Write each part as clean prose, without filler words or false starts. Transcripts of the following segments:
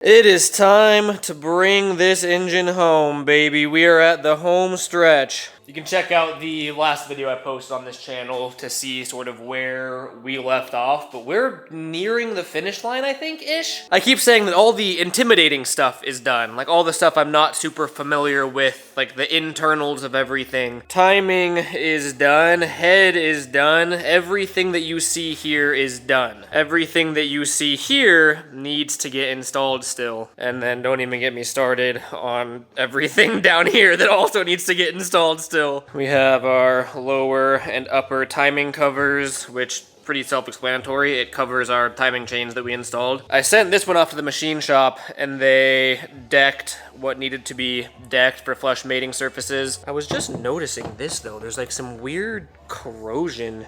It is time to bring this engine home, baby. We are at the home stretch. You can check out the last video I posted on this channel to see sort of where we left off, but we're nearing the finish line, I think-ish. I keep saying that all the intimidating stuff is done, like all the stuff I'm not super familiar with, like the internals of everything. Timing is done, head is done, everything that you see here is done. Everything that you see here needs to get installed still. And then don't even get me started on everything down here that also needs to get installed still. We have our lower and upper timing covers, which pretty self-explanatory. It covers our timing chains that we installed. I sent this one off to the machine shop and they decked what needed to be decked for flush mating surfaces. I was just noticing this though. There's like some weird corrosion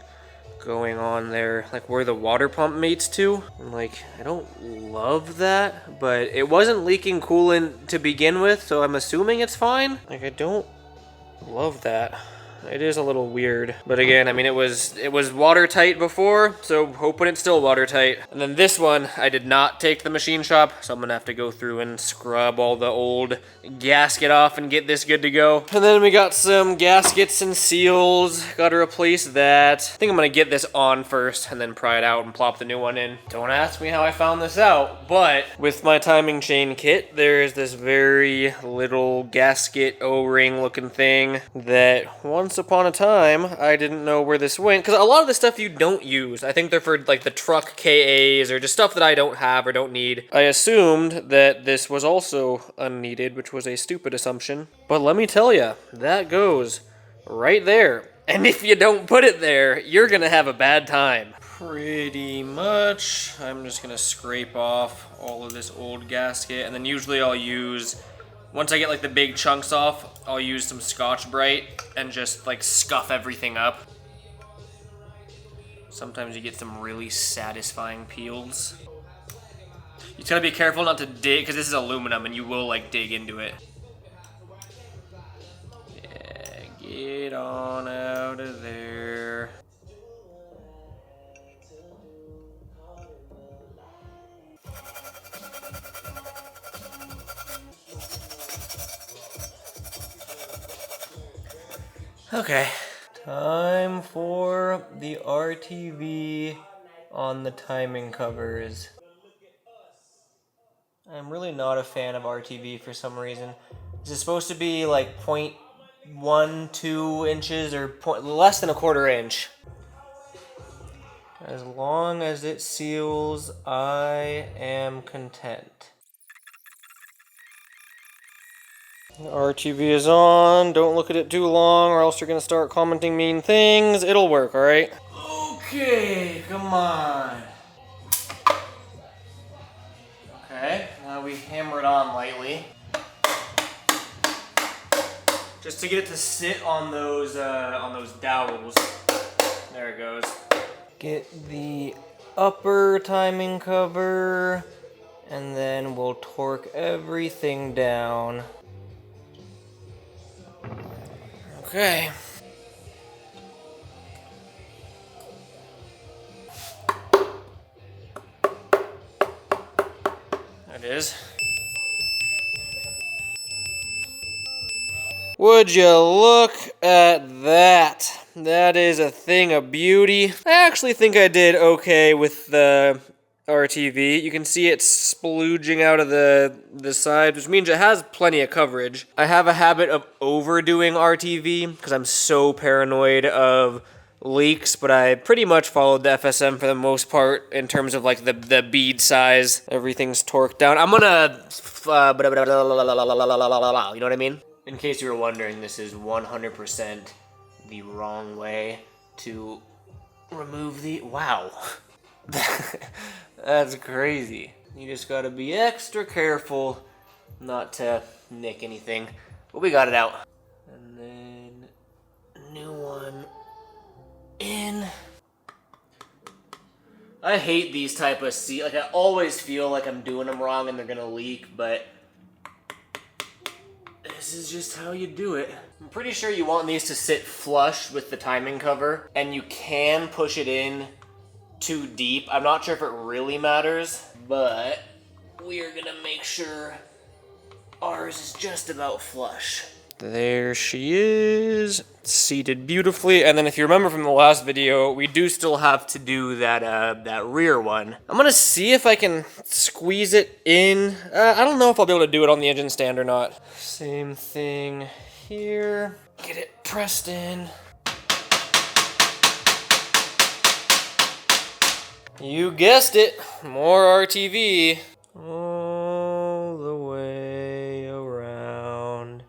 going on there, like where the water pump mates to. Like, I don't love that, but it wasn't leaking coolant to begin with, so I'm assuming it's fine. Like, I don't love that. It is a little weird. But again, I mean, it was watertight before, so hoping it's still watertight. And then this one, I did not take to the machine shop, so I'm gonna have to go through and scrub all the old gasket off and get this good to go. And then we got some gaskets and seals. Gotta replace that. I think I'm gonna get this on first and then pry it out and plop the new one in. Don't ask me how I found this out, but with my timing chain kit, there is this very little gasket O-ring looking thing that once upon a time, I didn't know where this went, because a lot of the stuff you don't use. I think they're for like the truck KAs or just stuff that I don't have or don't need. I assumed that this was also unneeded, which was a stupid assumption. But let me tell you, that goes right there. And if you don't put it there, you're gonna have a bad time. Pretty much. I'm just gonna scrape off all of this old gasket, and then usually I'll use, once I get like the big chunks off, I'll use some Scotch-Brite and just like scuff everything up. Sometimes you get some really satisfying peels. You just gotta be careful not to dig, because this is aluminum and you will like dig into it. Yeah, get on out of there. Okay, time for the RTV on the timing covers. I'm really not a fan of RTV for some reason. Is it supposed to be like 0.12 inches or less than a quarter inch? As long as it seals, I am content. RTV is on. Don't look at it too long or else you're gonna start commenting mean things. It'll work, alright? Okay, come on. Okay, now we hammer it on lightly. Just to get it to sit on those dowels. There it goes. Get the upper timing cover, and then we'll torque everything down. Okay. There it is. Would you look at that? That is a thing of beauty. I actually think I did okay with the RTV. You can see it splooging out of the side, which means it has plenty of coverage. I have a habit of overdoing RTV because I'm so paranoid of leaks, but I pretty much followed the FSM for the most part in terms of like the bead size. Everything's torqued down. I'm gonna, you know what I mean? In case you were wondering, this is 100% the wrong way to remove the, wow. That's crazy. You just gotta be extra careful not to nick anything. But we got it out. And then, new one in. I hate these type of like I always feel like I'm doing them wrong and they're gonna leak, but this is just how you do it. I'm pretty sure you want these to sit flush with the timing cover, and you can push it in too deep. I'm not sure if it really matters, but we are gonna make sure ours is just about flush. There she is, seated beautifully. And then if you remember from the last video, we do still have to do that rear one. I'm gonna see if I can squeeze it in. I don't know if I'll be able to do it on the engine stand or not. Same thing here. Get it pressed in. You guessed it, more RTV. All the way around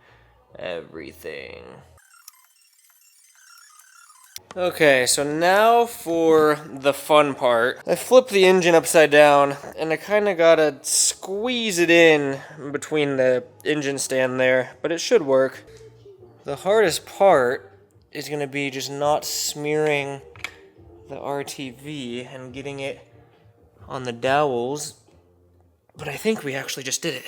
everything. Okay, so now for the fun part. I flipped the engine upside down, and I kind of gotta squeeze it in between the engine stand there, but it should work. The hardest part is gonna be just not smearing the RTV and getting it on the dowels, but I think we actually just did it.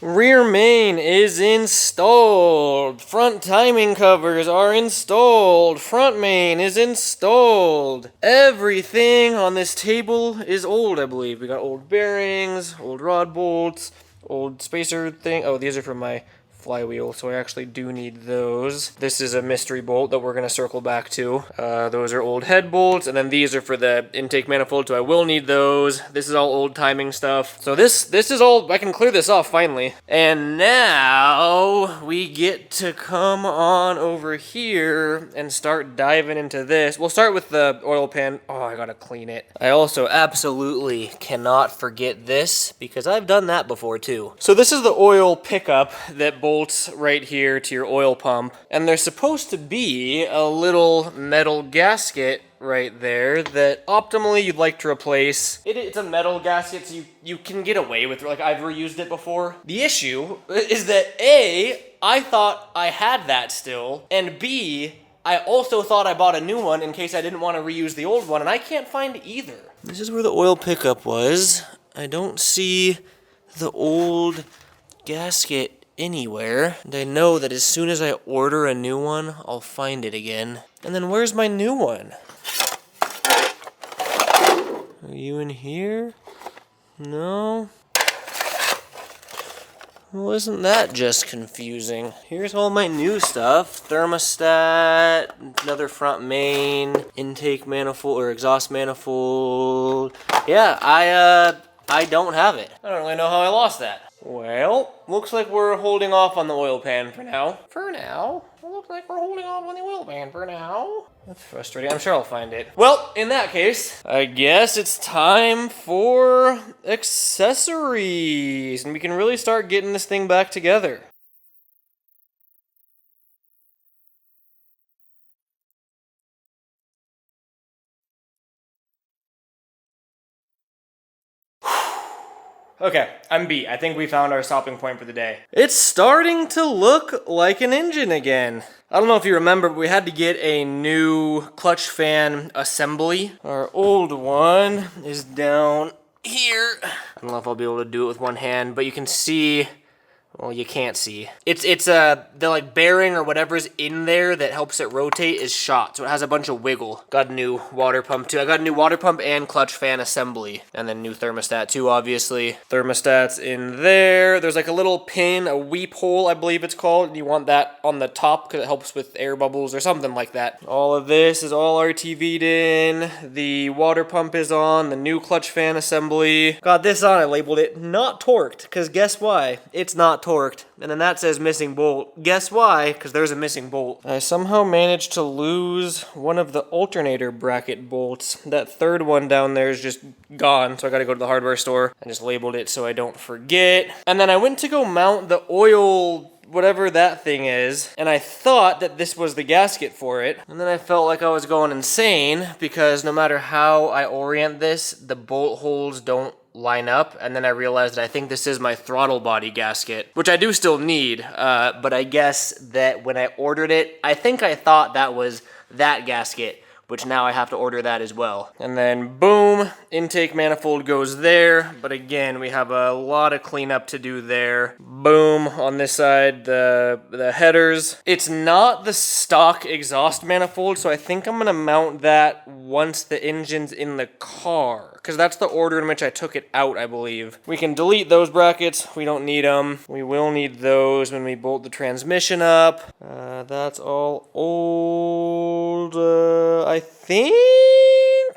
Rear main is installed. Front timing covers are installed. Front main is installed. Everything on this table is old, I believe. We got old bearings, old rod bolts, old spacer thing. Oh, these are from my flywheel, so I actually do need those. This is a mystery bolt that we're going to circle back to. Those are old head bolts, and then these are for the intake manifold, so I will need those. This is all old timing stuff. So this is all, I can clear this off finally. And now we get to come on over here and start diving into this. We'll start with the oil pan. Oh, I gotta clean it. I also absolutely cannot forget this because I've done that before too. So this is the oil pickup that bolts right here to your oil pump, and there's supposed to be a little metal gasket right there that optimally you'd like to replace. It's a metal gasket, so you can get away with it. Like, I've reused it before. The issue is that A, I thought I had that still, and B, I also thought I bought a new one in case I didn't want to reuse the old one, and I can't find either. This is where the oil pickup was. I don't see the old gasket anywhere, and I know that as soon as I order a new one, I'll find it again. And then where's my new one? Are you in here? No? Well, isn't that just confusing? Here's all my new stuff. Thermostat, another front main, intake manifold or exhaust manifold. Yeah, I don't have it. I don't really know how I lost that. Well, looks like we're holding off on the oil pan for now. For now? It looks like we're holding off on the oil pan for now. That's frustrating. I'm sure I'll find it. Well, in that case, I guess it's time for accessories. And we can really start getting this thing back together. Okay, I'm beat. I think we found our stopping point for the day. It's starting to look like an engine again. I don't know if you remember, but we had to get a new clutch fan assembly. Our old one is down here. I don't know if I'll be able to do it with one hand, but you can see. Well, you can't see. It's the like bearing or whatever's in there that helps it rotate is shot, so it has a bunch of wiggle. Got a new water pump too. I got a new water pump and clutch fan assembly, and then new thermostat too, obviously. Thermostat's in there. There's like a little pin, a weep hole, I believe it's called, and you want that on the top because it helps with air bubbles or something like that. All of this is all RTV'd in. The water pump is on. The new clutch fan assembly. Got this on. I labeled it not torqued because guess why? It's not torqued. And then that says missing bolt. Guess why? Because there's a missing bolt. I somehow managed to lose one of the alternator bracket bolts. That third one down there is just gone, so I gotta go to the hardware store. I just labeled it so I don't forget. And then I went to go mount the oil whatever that thing is, and I thought that this was the gasket for it. And then I felt like I was going insane because no matter how I orient this, the bolt holes don't line up, and then I realized that I think this is my throttle body gasket, which I do still need, but I guess that when I ordered it, I think I thought that was that gasket, which now I have to order that as well. And then boom, intake manifold goes there. But again, we have a lot of cleanup to do there. Boom, on this side, the headers. It's not the stock exhaust manifold, so I think I'm gonna mount that once the engine's in the car, because that's the order in which I took it out, I believe. We can delete those brackets. We don't need them. We will need those when we bolt the transmission up. That's all old. I think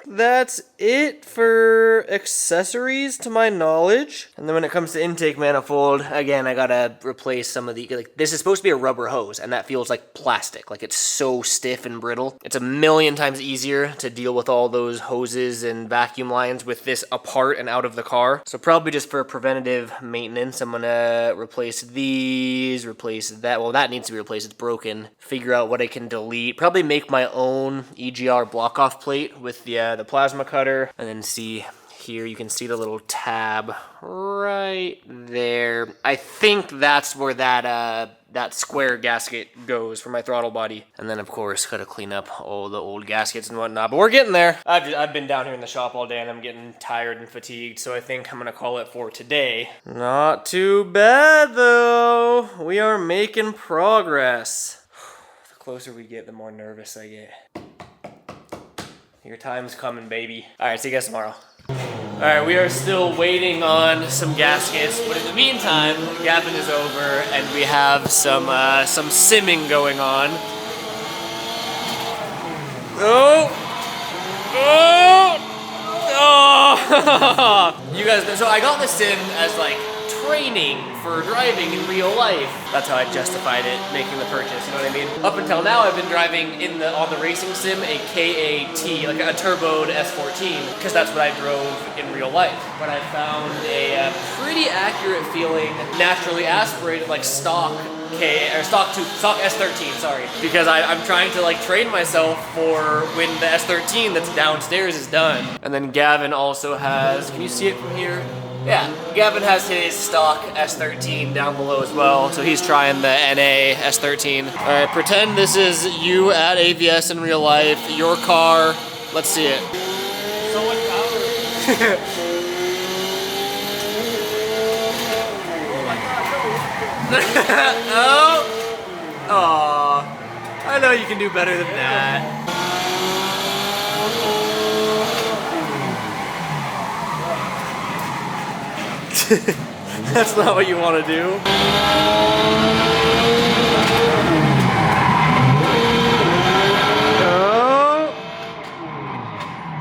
that's it for accessories to my knowledge. And then when it comes to intake manifold, again, I gotta replace some of the, like, this is supposed to be a rubber hose, and that feels like plastic. Like, it's so stiff and brittle. It's a million times easier to deal with all those hoses and vacuum lines with this apart and out of the car. So probably just for preventative maintenance, I'm gonna replace these, replace that. Well, that needs to be replaced, it's broken. Figure out what I can delete. Probably make my own EGR block-off plate with the plasma cutter, and then see here, you can see the little tab right there. I think that's where that square gasket goes for my throttle body. And then of course, gotta clean up all the old gaskets and whatnot, but we're getting there. I've been down here in the shop all day and I'm getting tired and fatigued, so I think I'm gonna call it for today. Not too bad though. We are making progress. The closer we get, the more nervous I get. Your time's coming, baby. All right, see you guys tomorrow. All right, we are still waiting on some gaskets, but in the meantime, Gavin is over and we have some simming going on. Oh! Oh! Oh! You guys, so I got the sim as like training for driving in real life. That's how I justified it, making the purchase, you know what I mean? Up until now, I've been driving on the racing sim a KAT, like a turboed S14, because that's what I drove in real life. But I found a pretty accurate feeling, naturally aspirated, like stock S13, sorry. Because I'm trying to like train myself for when the S13 that's downstairs is done. And then Gavin also has, can you see it from here? Yeah, Gavin has his stock S13 down below as well, so he's trying the NA S13. All right, pretend this is you at AVS in real life, your car. Let's see it. So much power. Oh, aw, I know you can do better than that. That's not what you want to do. Oh.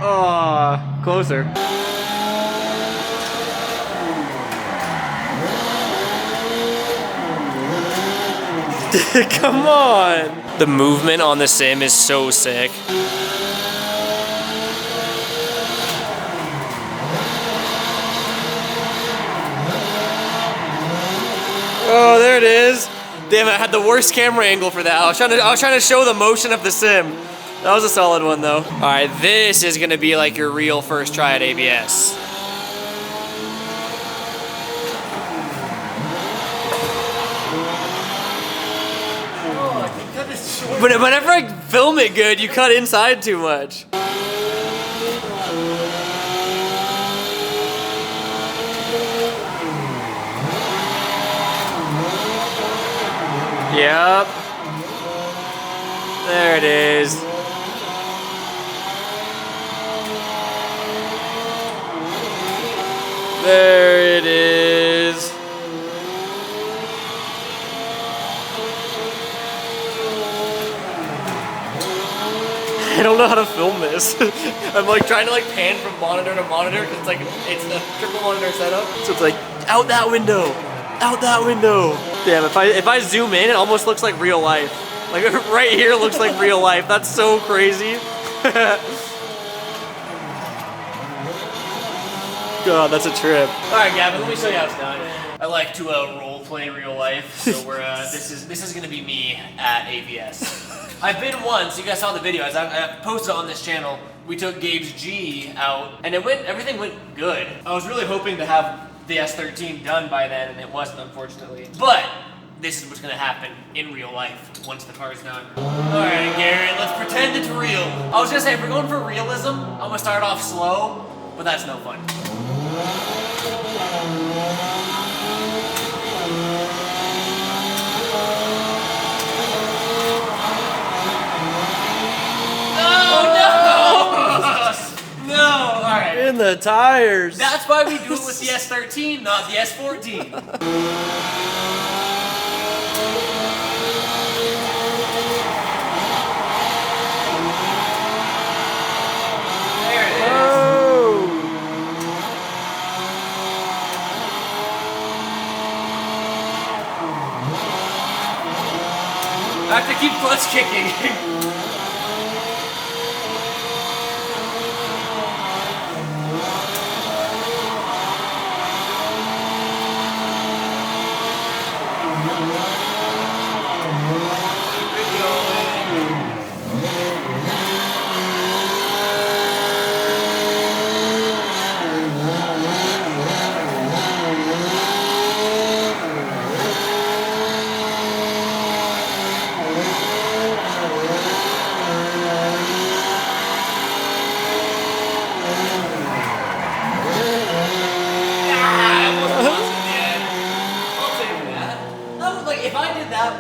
Oh, closer. Come on. The movement on the sim is so sick. Oh, there it is. Damn it, I had the worst camera angle for that. I was trying to show the motion of the sim. That was a solid one though. All right, this is gonna be like your real first try at ABS. But whenever I film it good, you cut inside too much. Yep. There it is. There it is. I don't know how to film this. I'm like trying to like pan from monitor to monitor because it's like it's a triple monitor setup. So it's like out that window, out that window. Damn, if I zoom in, it almost looks like real life. Like right here looks like real life. That's so crazy. God, that's a trip. All right, Gavin, let me show you how it's done. I like to role play real life, so we're this is gonna be me at AVS. I've been once. You guys saw the video. As I posted on this channel. We took Gabe's G out, and everything went good. I was really hoping to have the S13 done by then, and it wasn't, unfortunately. But this is what's gonna happen in real life once the car's done. All right, Garrett, let's pretend it's real. I was gonna say, if we're going for realism, I'm gonna start off slow, but that's no fun. In the tires. That's why we do it with the S13, not the S14. There it is. Oh. I have to keep clutch kicking.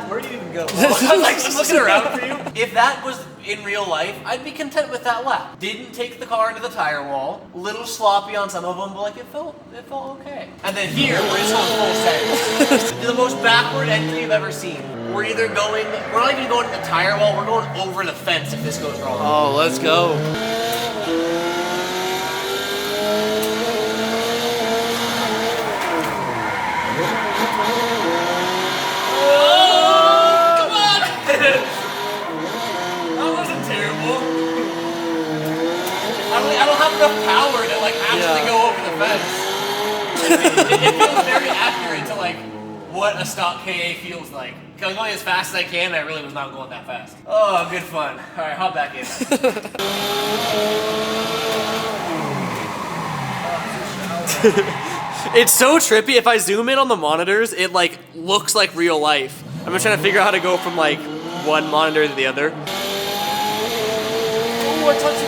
Where do you even go? I'm like just looking around for you. If that was in real life, I'd be content with that lap. Didn't take the car into the tire wall. Little sloppy on some of them, but like it felt okay. And then here, we're just going full send. The most backward entry you've ever seen. We're not even going to the tire wall, we're going over the fence if this goes wrong. Oh, let's go. I don't have enough power to like actually go over the fence. It feels very accurate to like what a stock KA feels like. I was going as fast as I can, and I really was not going that fast. Oh, good fun. All right, hop back in. It's so trippy. If I zoom in on the monitors, it like looks like real life. I'm just trying to figure out how to go from like one monitor to the other. Oh, I touched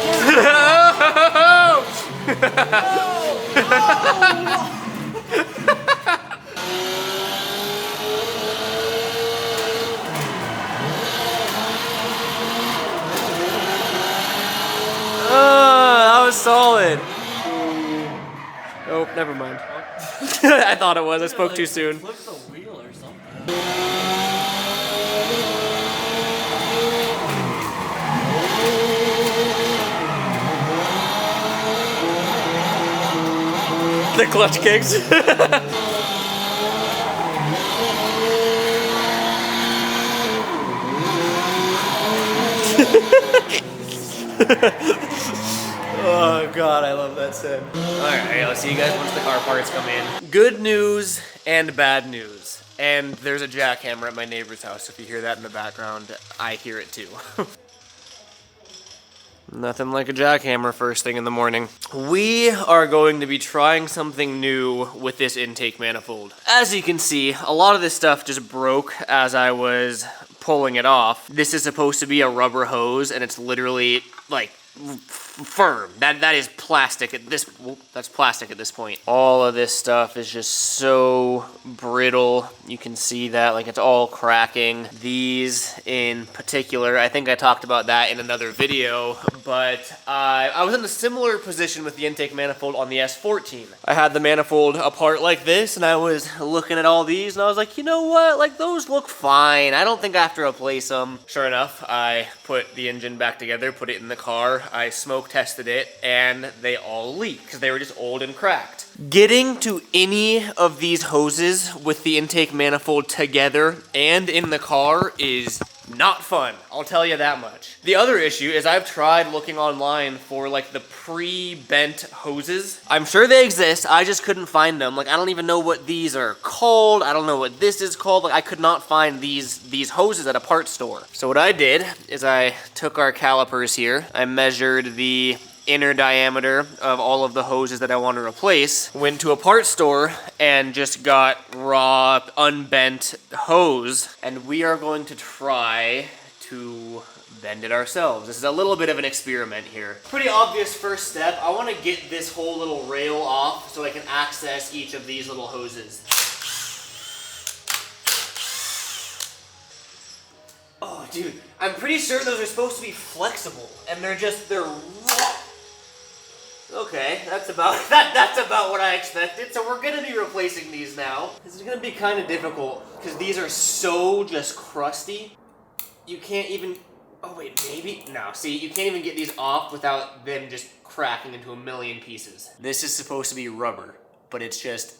That was solid. Oh, never mind. I thought it was. I spoke too soon. Flip the wheel or something. The clutch kicks. Oh god, I love that set. Alright, I'll see you guys once the car parts come in. Good news and bad news. And there's a jackhammer at my neighbor's house. If you hear that in the background, I hear it too. Nothing like a jackhammer first thing in the morning. We are going to be trying something new with this intake manifold. As you can see, a lot of this stuff just broke as I was pulling it off. This is supposed to be a rubber hose, and it's literally like firm. That is plastic at this. That's plastic at this point. All of this stuff is just so brittle. You can see that, like, it's all cracking. These in particular, I think I talked about that in another video, but I was in a similar position with the intake manifold on the S14. I had the manifold apart like this, and I was looking at all these, and I was like, you know what? Like, those look fine. I don't think I have to replace them. Sure enough, I put the engine back together, put it in the car. I smoke tested it, and they all leaked because they were just old and cracked. Getting to any of these hoses with the intake manifold together and in the car is not fun, I'll tell you that much. The other issue is I've tried looking online for like the pre-bent hoses. I'm sure they exist, I just couldn't find them. Like, I don't even know what these are called. I don't know what this is called. Like, I could not find these hoses at a parts store. So what I did is I took our calipers here. I measured the inner diameter of all of the hoses that I want to replace. Went to a parts store and just got raw, unbent hose. And we are going to try to bend it ourselves. This is a little bit of an experiment here. Pretty obvious first step. I want to get this whole little rail off so I can access each of these little hoses. Oh, dude, I'm pretty sure those are supposed to be flexible, and they're raw. Okay, that's about what I expected. So we're gonna be replacing these now. This is gonna be kind of difficult because these are so just crusty. You can't even. Oh wait, maybe no. See, you can't even get these off without them just cracking into a million pieces. This is supposed to be rubber, but it's just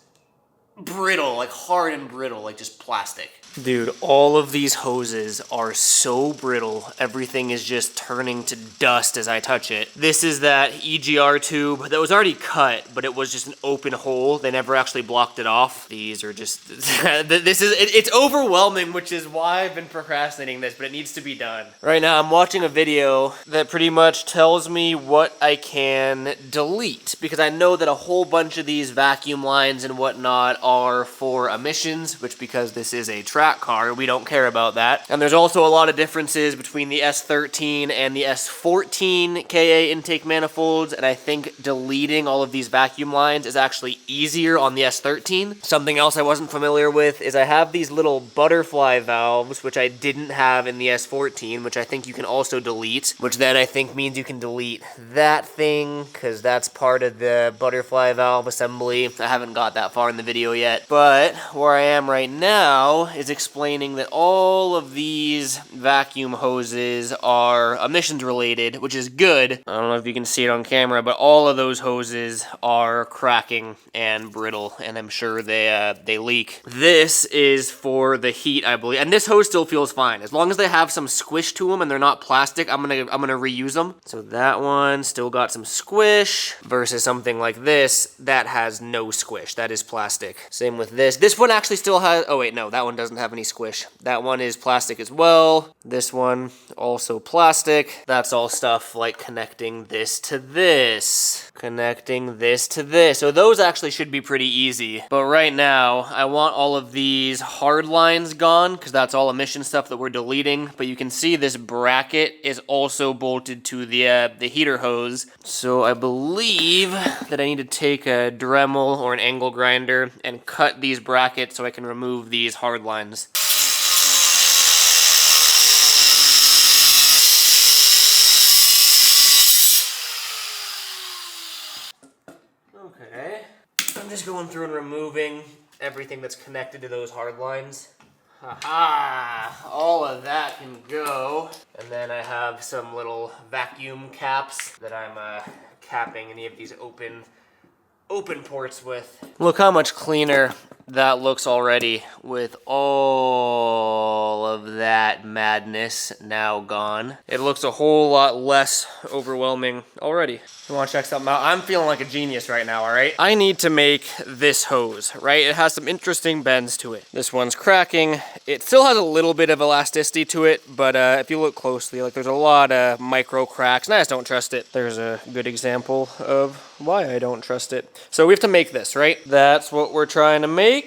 brittle, like hard and brittle, like just plastic. Dude, all of these hoses are so brittle. Everything is just turning to dust as I touch it. This is that EGR tube that was already cut, but it was just an open hole. They never actually blocked it off. These are just, it's overwhelming, which is why I've been procrastinating this, but it needs to be done. Right now, I'm watching a video that pretty much tells me what I can delete, because I know that a whole bunch of these vacuum lines and whatnot are for emissions, which because this is a track car, we don't care about that. And there's also a lot of differences between the S13 and the S14 KA intake manifolds, and I think deleting all of these vacuum lines is actually easier on the S13. Something else I wasn't familiar with is I have these little butterfly valves, which I didn't have in the S14, which I think you can also delete, which then I think means you can delete that thing, because that's part of the butterfly valve assembly. I haven't got that far in the video yet, but where I am right now is explaining that all of these vacuum hoses are emissions related, which is good. I don't know if you can see it on camera, but all of those hoses are cracking and brittle, and I'm sure they leak. This is for the heat, I believe, and this hose still feels fine as long as they have some squish to them and they're not plastic. I'm gonna reuse them. So that one still got some squish versus something like this that has no squish. That is plastic. Same with this. This one actually still has. Oh wait, no, that one doesn't have any squish. That one is plastic as well. This one also plastic. That's all stuff like connecting this to this, connecting this to this. So those actually should be pretty easy. But right now, I want all of these hard lines gone because that's all emission stuff that we're deleting. But you can see this bracket is also bolted to the heater hose. So I believe that I need to take a Dremel or an angle grinder and cut these brackets so I can remove these hard lines. Okay, I'm just going through and removing everything that's connected to those hard lines. Haha, all of that can go. And then I have some little vacuum caps that I'm capping any of these open ports with. Look how much cleaner that looks already with all of that madness now gone. It looks a whole lot less overwhelming already. You want to check something out? I'm feeling like a genius right now, all right? I need to make this hose, right? It has some interesting bends to it. This one's cracking. It still has a little bit of elasticity to it, but if you look closely, like there's a lot of micro cracks, and I just don't trust it. There's a good example of why I don't trust it. So we have to make this, right? That's what we're trying to make.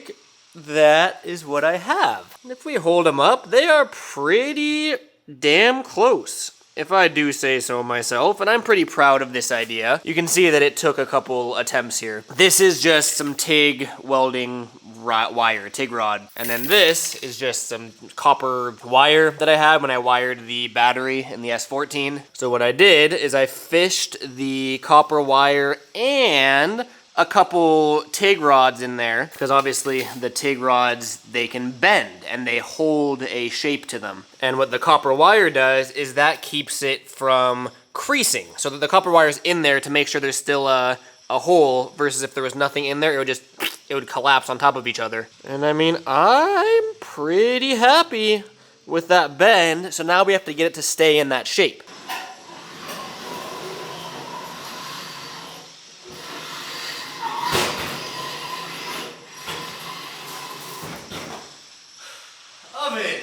That is what I have. And if we hold them up, they are pretty damn close, if I do say so myself, and I'm pretty proud of this idea. You can see that it took a couple attempts here. This is just some TIG welding wire, TIG rod. And then this is just some copper wire that I had when I wired the battery in the S14. So what I did is I fished the copper wire and a couple TIG rods in there, because obviously the TIG rods, they can bend and they hold a shape to them. And what the copper wire does is that keeps it from creasing, so that the copper wire is in there to make sure there's still a hole, versus if there was nothing in there, it would collapse on top of each other. And I mean, I'm pretty happy with that bend, so now we have to get it to stay in that shape. Oven!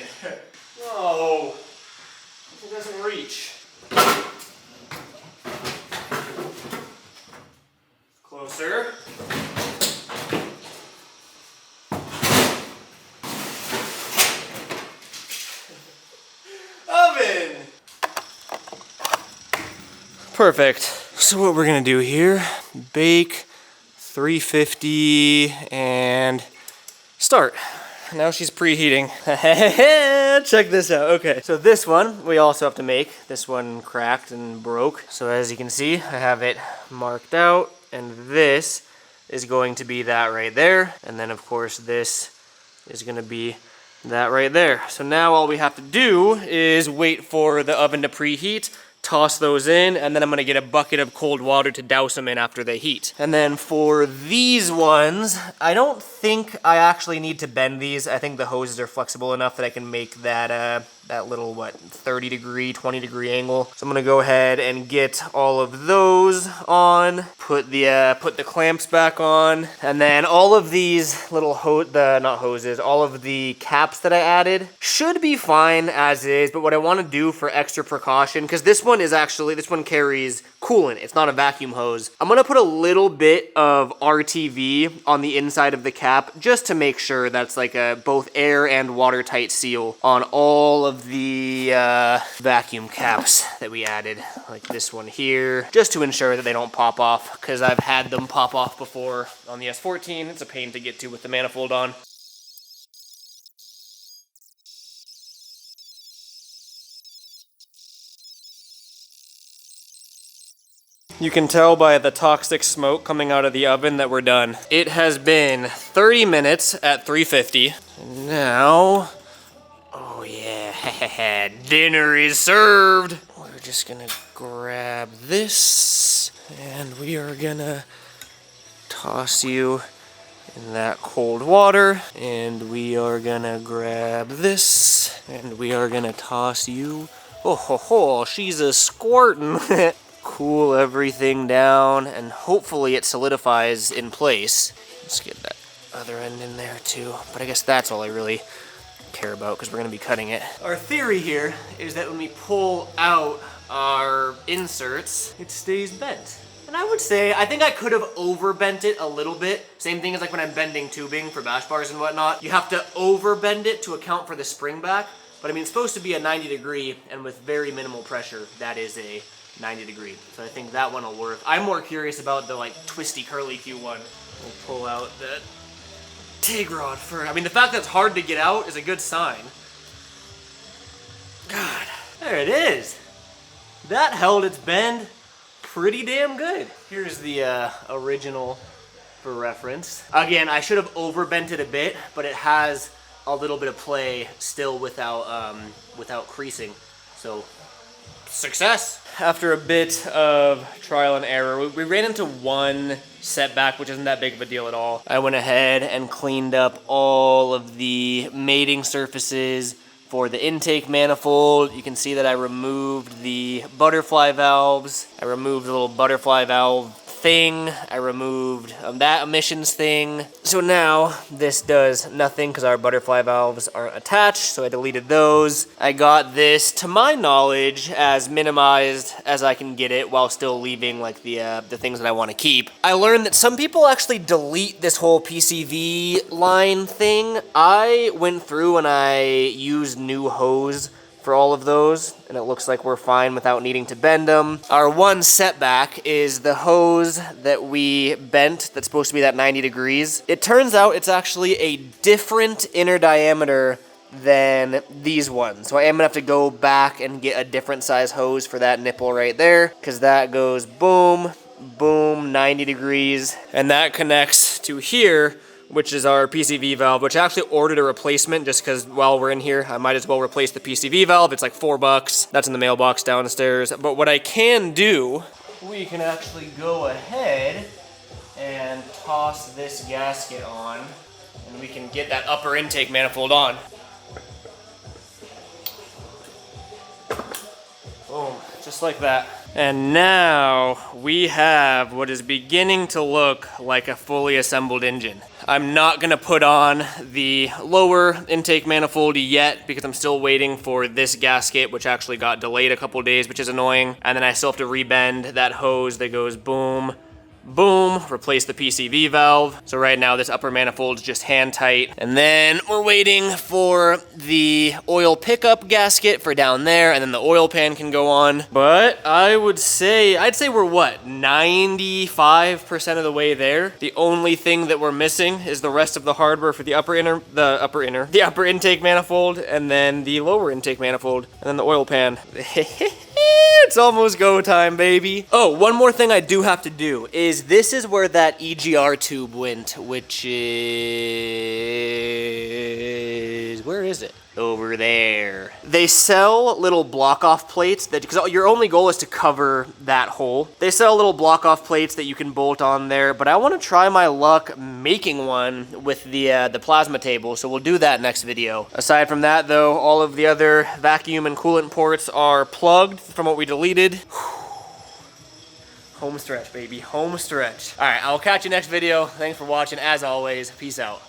No, it doesn't reach. Perfect. So what we're gonna do here, bake, 350, and start. Now she's preheating. Check this out. Okay, so this one we also have to make. This one cracked and broke. So as you can see, I have it marked out, and this is going to be that right there. And then of course this is gonna be that right there. So now all we have to do is wait for the oven to preheat, toss those in, and then I'm gonna get a bucket of cold water to douse them in after they heat. And then for these ones, I don't think I actually need to bend these. I think the hoses are flexible enough that I can make that that little, 30 degree, 20 degree angle. So I'm gonna go ahead and get all of those on, put the clamps back on, and then all of these little all of the caps that I added should be fine as is, but what I wanna do for extra precaution, because this one carries coolant, it's not a vacuum hose. I'm gonna put a little bit of RTV on the inside of the cap just to make sure that's like a both air and watertight seal on all of the vacuum caps that we added, like this one here, just to ensure that they don't pop off, because I've had them pop off before on the S14. It's a pain to get to with the manifold on. You can tell by the toxic smoke coming out of the oven that we're done. It has been 30 minutes at 350. And now, oh yeah, dinner is served. We're just gonna grab this, and we are gonna toss you in that cold water. And we are gonna grab this, and we are gonna toss you. Oh ho ho, she's a squirtin'. Cool everything down, and hopefully it solidifies in place. Let's get that other end in there too, but I guess that's all I really care about because we're going to be cutting it. Our theory here is that when we pull out our inserts, it stays bent. And I would say, I think I could have over-bent it a little bit. Same thing as like when I'm bending tubing for bash bars and whatnot. You have to over-bend it to account for the spring back, but I mean, it's supposed to be a 90 degree, and with very minimal pressure, that is a 90 degree. So I think that one will work. I'm more curious about the like twisty curly Q one. We'll pull out the TIG rod first. I mean, the fact that it's hard to get out is a good sign. God, there it is. That held its bend pretty damn good. Here's the original for reference. Again, I should have overbent it a bit, but it has a little bit of play still without creasing. So, success. After a bit of trial and error, we ran into one setback, which isn't that big of a deal at all. I went ahead and cleaned up all of the mating surfaces for the intake manifold. You can see that I removed the butterfly valves. I removed the little butterfly valve thing. I removed that emissions thing. So now this does nothing because our butterfly valves aren't attached, so I deleted those. I got this, to my knowledge, as minimized as I can get it while still leaving like the things that I want to keep. I learned that some people actually delete this whole PCV line thing. I went through and I used new hose for all of those, and it looks like we're fine without needing to bend them. Our one setback is the hose that we bent that's supposed to be that 90 degrees. It turns out it's actually a different inner diameter than these ones. So I am gonna have to go back and get a different size hose for that nipple right there, because that goes boom, boom, 90 degrees. And that connects to here, which is our PCV valve, which I actually ordered a replacement just because while we're in here, I might as well replace the PCV valve. It's like $4. That's in the mailbox downstairs. But what I can do, we can actually go ahead and toss this gasket on, and we can get that upper intake manifold on. Boom, just like that. And now we have what is beginning to look like a fully assembled engine. I'm not gonna put on the lower intake manifold yet because I'm still waiting for this gasket, which actually got delayed a couple days, which is annoying. And then I still have to rebend that hose that goes boom, Boom, replace the PCV valve. So right now this upper manifold is just hand tight. And then we're waiting for the oil pickup gasket for down there, and then the oil pan can go on. But I'd say we're what, 95% of the way there. The only thing that we're missing is the rest of the hardware for the upper intake manifold, and then the lower intake manifold, and then the oil pan. It's almost go time, baby. Oh, one more thing I do have to do is this is where that EGR tube went, which is, where is it? Over there. They sell little block-off plates that, because your only goal is to cover that hole. They sell little block-off plates that you can bolt on there, but I want to try my luck making one with the plasma table, so we'll do that next video. Aside from that, though, all of the other vacuum and coolant ports are plugged from what we deleted. Home stretch, baby, home stretch. All right, I'll catch you next video. Thanks for watching. As always, peace out.